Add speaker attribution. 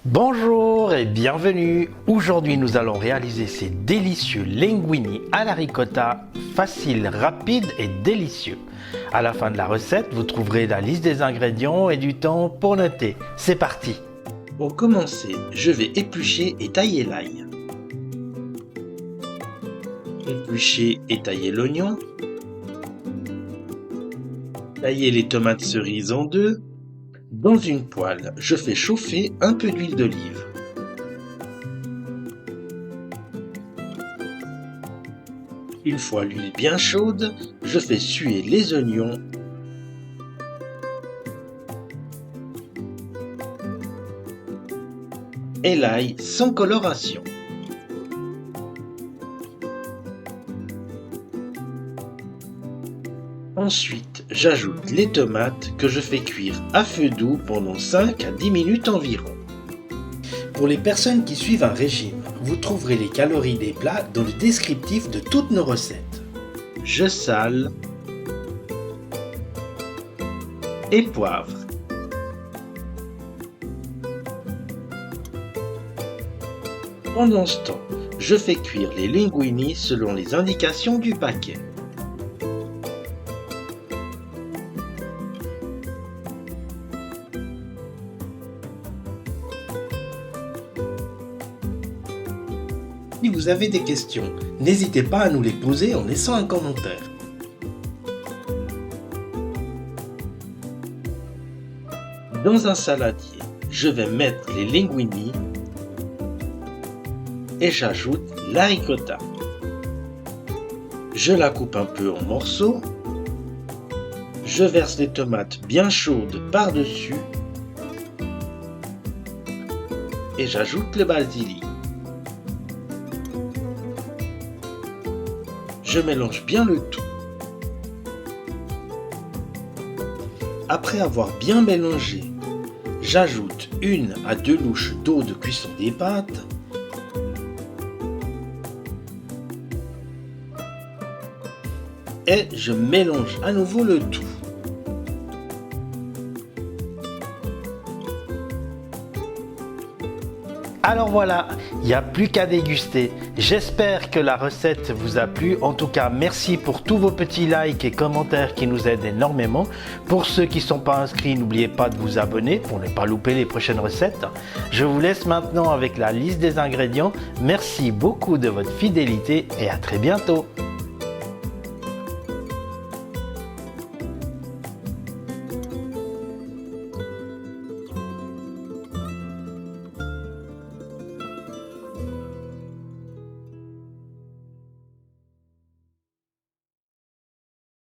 Speaker 1: Bonjour et bienvenue. Aujourd'hui, nous allons réaliser ces délicieux linguini à la ricotta, facile, rapide et délicieux. À la fin de la recette, vous trouverez la liste des ingrédients et du temps pour noter. C'est parti.
Speaker 2: Pour commencer, je vais éplucher et tailler l'ail. Éplucher et tailler l'oignon. Tailler les tomates cerises en deux. Dans une poêle, je fais chauffer un peu d'huile d'olive. Une fois l'huile bien chaude, je fais suer les oignons et l'ail sans coloration. Ensuite, j'ajoute les tomates que je fais cuire à feu doux pendant 5 à 10 minutes environ. Pour les personnes qui suivent un régime, vous trouverez les calories des plats dans le descriptif de toutes nos recettes. Je sale et poivre. Pendant ce temps, je fais cuire les linguini selon les indications du paquet. Si vous avez des questions, n'hésitez pas à nous les poser en laissant un commentaire. Dans un saladier, je vais mettre les linguini et j'ajoute la ricotta. Je la coupe un peu en morceaux. Je verse les tomates bien chaudes par-dessus et j'ajoute le basilic. Je mélange bien le tout. Après avoir bien mélangé, j'ajoute 1 à 2 louches d'eau de cuisson des pâtes et je mélange à nouveau le tout.
Speaker 1: Alors voilà, il n'y a plus qu'à déguster. J'espère que la recette vous a plu. En tout cas, merci pour tous vos petits likes et commentaires qui nous aident énormément. Pour ceux qui ne sont pas inscrits, n'oubliez pas de vous abonner pour ne pas louper les prochaines recettes. Je vous laisse maintenant avec la liste des ingrédients. Merci beaucoup de votre fidélité et à très bientôt.